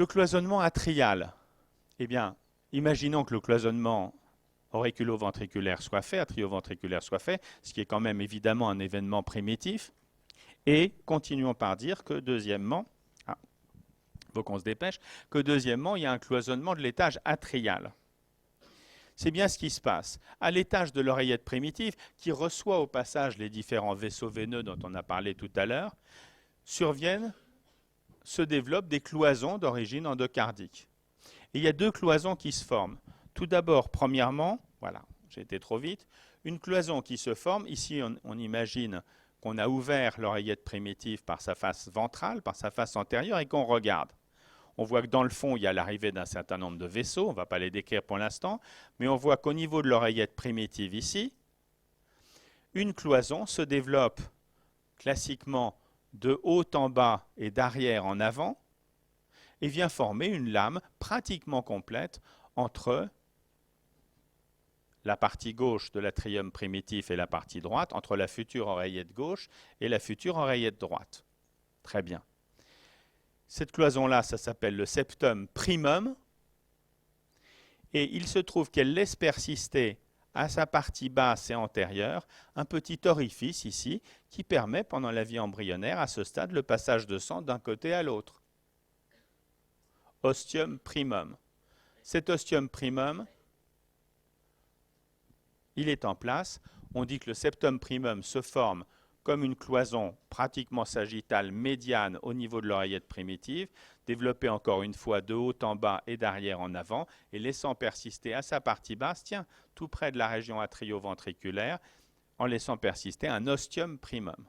Le cloisonnement atrial. Eh bien, imaginons que le cloisonnement auriculo-ventriculaire soit fait, atrio-ventriculaire soit fait, ce qui est quand même évidemment un événement primitif. Et continuons par dire que deuxièmement, il faut qu'on se dépêche, que deuxièmement, il y a un cloisonnement de l'étage atrial. C'est bien ce qui se passe. À l'étage de l'oreillette primitive, qui reçoit au passage les différents vaisseaux veineux dont on a parlé tout à l'heure, se développent des cloisons d'origine endocardique. Et il y a deux cloisons qui se forment. Tout d'abord, premièrement, voilà, j'ai été trop vite, une cloison qui se forme. Ici, on imagine qu'on a ouvert l'oreillette primitive par sa face ventrale, par sa face antérieure, et qu'on regarde. On voit que dans le fond, il y a l'arrivée d'un certain nombre de vaisseaux, on ne va pas les décrire pour l'instant, mais on voit qu'au niveau de l'oreillette primitive ici, une cloison se développe classiquement de haut en bas et d'arrière en avant, et vient former une lame pratiquement complète entre la partie gauche de l'atrium primitif et la partie droite, entre la future oreillette gauche et la future oreillette droite. Très bien. Cette cloison-là, ça s'appelle le septum primum, et il se trouve qu'elle laisse persister à sa partie basse et antérieure un petit orifice ici qui permet pendant la vie embryonnaire à ce stade le passage de sang d'un côté à l'autre. Ostium primum. Cet ostium primum, il est en place. On dit que le septum primum se forme comme une cloison pratiquement sagittale médiane au niveau de l'oreillette primitive, développée encore une fois de haut en bas et d'arrière en avant, et laissant persister à sa partie basse, tiens, tout près de la région atrio-ventriculaire, en laissant persister un ostium primum.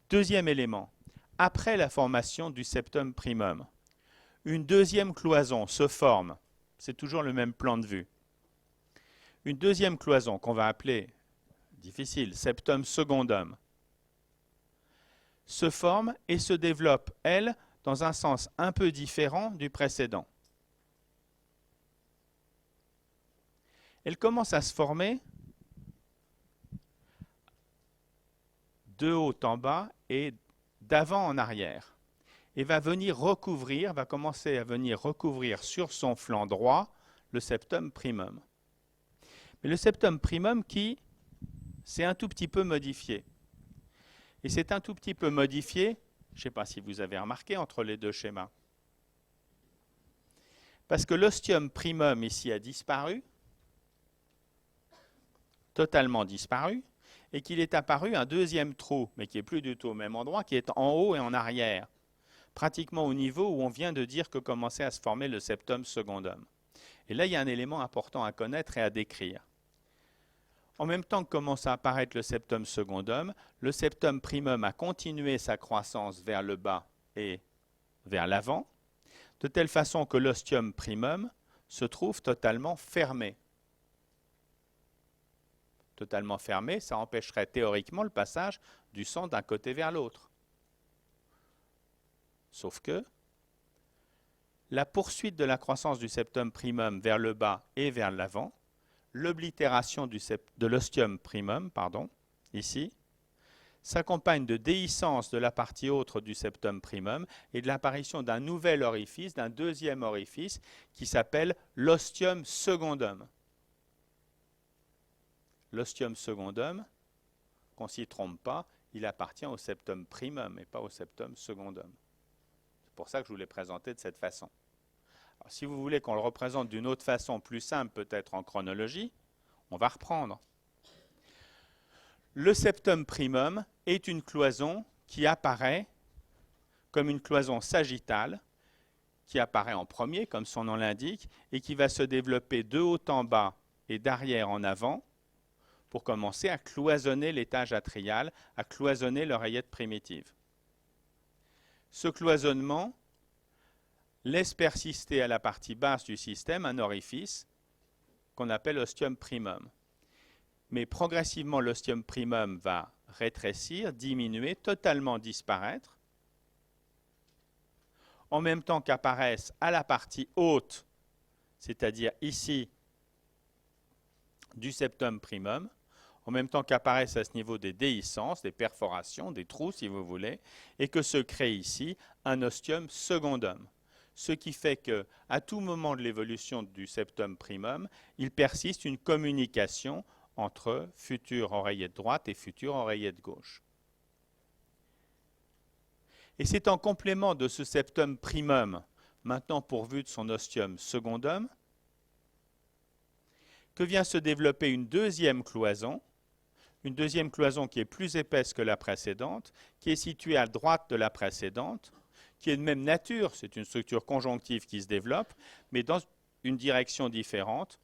Deuxième élément, après la formation du septum primum, une deuxième cloison se forme, c'est toujours le même plan de vue, une deuxième cloison qu'on va appeler, difficile, septum secondum, se forme et se développe, elle, dans un sens un peu différent du précédent. Elle commence à se former de haut en bas et d'avant en arrière. Et va commencer à venir recouvrir sur son flanc droit le septum primum. Mais le septum primum qui s'est un tout petit peu modifié. Et c'est un tout petit peu modifié, je ne sais pas si vous avez remarqué entre les deux schémas. Parce que l'ostium primum ici a disparu, totalement disparu, et qu'il est apparu un deuxième trou, mais qui n'est plus du tout au même endroit, qui est en haut et en arrière, pratiquement au niveau où on vient de dire que commençait à se former le septum secondum. Et là, il y a un élément important à connaître et à décrire. En même temps que commence à apparaître le septum secondum, le septum primum a continué sa croissance vers le bas et vers l'avant, de telle façon que l'ostium primum se trouve totalement fermé. Totalement fermé, ça empêcherait théoriquement le passage du sang d'un côté vers l'autre. Sauf que la poursuite de la croissance du septum primum vers le bas et vers l'avant, l'oblitération de l'ostium primum, ici, s'accompagne de déhiscence de la partie autre du septum primum et de l'apparition d'un nouvel orifice, d'un deuxième orifice qui s'appelle l'ostium secondum. L'ostium secondum, qu'on ne s'y trompe pas, il appartient au septum primum et pas au septum secondum. C'est pour ça que je vous l'ai présenté de cette façon. Alors, si vous voulez qu'on le représente d'une autre façon, plus simple peut-être en chronologie, on va reprendre. Le septum primum est une cloison qui apparaît comme une cloison sagittale, qui apparaît en premier, comme son nom l'indique, et qui va se développer de haut en bas et d'arrière en avant, pour commencer à cloisonner l'étage atrial, à cloisonner l'oreillette primitive. Ce cloisonnement laisse persister à la partie basse du système un orifice qu'on appelle ostium primum. Mais progressivement, l'ostium primum va rétrécir, diminuer, totalement disparaître, en même temps qu'apparaissent à la partie haute, c'est-à-dire ici, du septum primum, en même temps qu'apparaissent à ce niveau des déhiscences, des perforations, des trous si vous voulez, et que se crée ici un ostium secondum. Ce qui fait qu'à tout moment de l'évolution du septum primum, il persiste une communication entre future oreillette droite et future oreillette gauche. Et c'est en complément de ce septum primum, maintenant pourvu de son ostium secondum, que vient se développer une deuxième cloison qui est plus épaisse que la précédente, qui est située à droite de la précédente, qui est de même nature, c'est une structure conjonctive qui se développe, mais dans une direction différente,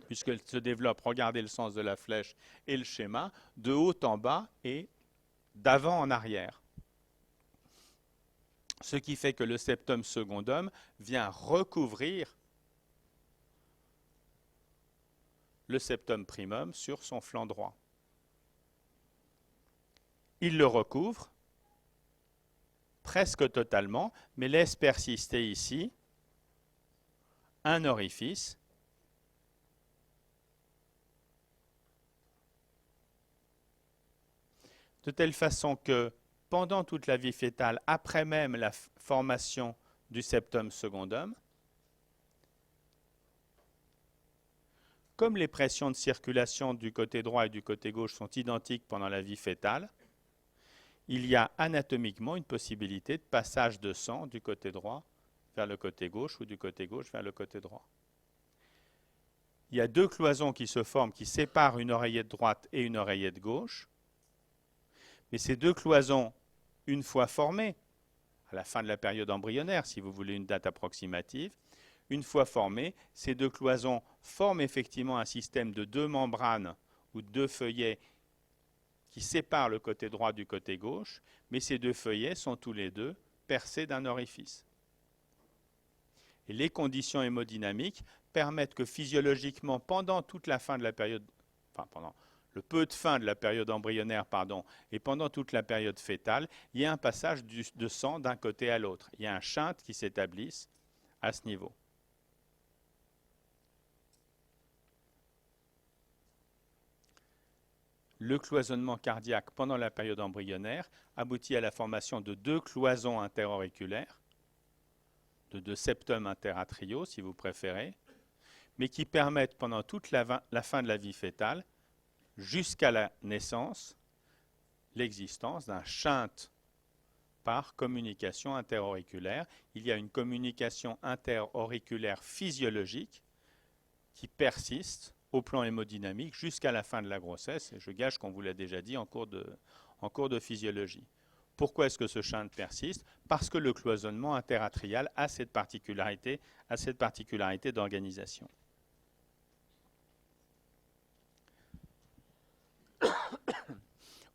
puisqu'elle se développe, regardez le sens de la flèche et le schéma, de haut en bas et d'avant en arrière. Ce qui fait que le septum secondum vient recouvrir le septum primum sur son flanc droit. Il le recouvre presque totalement, mais laisse persister ici un orifice de telle façon que pendant toute la vie fœtale, après même la formation du septum secondum, comme les pressions de circulation du côté droit et du côté gauche sont identiques pendant la vie fœtale, il y a anatomiquement une possibilité de passage de sang du côté droit vers le côté gauche ou du côté gauche vers le côté droit. Il y a deux cloisons qui se forment, qui séparent une oreillette droite et une oreillette gauche. Mais ces deux cloisons, une fois formées, à la fin de la période embryonnaire, si vous voulez une date approximative, une fois formées, ces deux cloisons forment effectivement un système de deux membranes ou deux feuillets qui séparent le côté droit du côté gauche, mais ces deux feuillets sont tous les deux percés d'un orifice. Et les conditions hémodynamiques permettent que physiologiquement, pendant toute la fin de la période, enfin pendant le peu de fin de la période embryonnaire, et pendant toute la période fœtale, il y a un passage de sang d'un côté à l'autre. Il y a un shunt qui s'établisse à ce niveau. Le cloisonnement cardiaque pendant la période embryonnaire aboutit à la formation de deux cloisons interauriculaires, de deux septums interatriaux si vous préférez, mais qui permettent pendant toute la fin de la vie fœtale, jusqu'à la naissance, l'existence d'un shunt par communication interauriculaire. Il y a une communication interauriculaire physiologique qui persiste au plan hémodynamique jusqu'à la fin de la grossesse, et je gage qu'on vous l'a déjà dit en cours de physiologie. Pourquoi est-ce que ce shunt persiste? Parce que le cloisonnement interatrial a cette particularité d'organisation.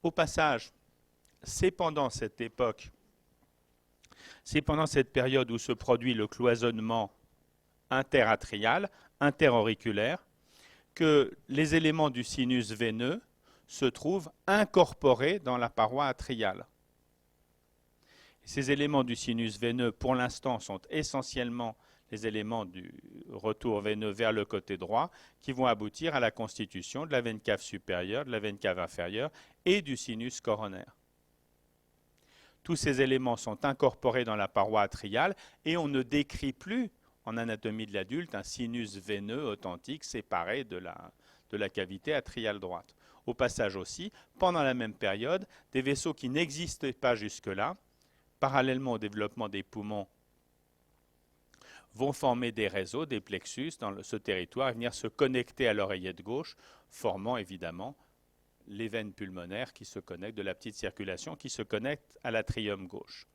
Au passage, c'est pendant cette période où se produit le cloisonnement interatrial, interauriculaire, que les éléments du sinus veineux se trouvent incorporés dans la paroi atriale. Ces éléments du sinus veineux, pour l'instant, sont essentiellement les éléments du retour veineux vers le côté droit qui vont aboutir à la constitution de la veine cave supérieure, de la veine cave inférieure et du sinus coronaire. Tous ces éléments sont incorporés dans la paroi atriale et on ne décrit plus en anatomie de l'adulte un sinus veineux authentique séparé de la cavité atriale droite. Au passage aussi, pendant la même période, des vaisseaux qui n'existaient pas jusque-là, parallèlement au développement des poumons, vont former des réseaux, des plexus dans ce territoire et venir se connecter à l'oreillette gauche, formant évidemment les veines pulmonaires qui se connectent, de la petite circulation qui se connecte à l'atrium gauche.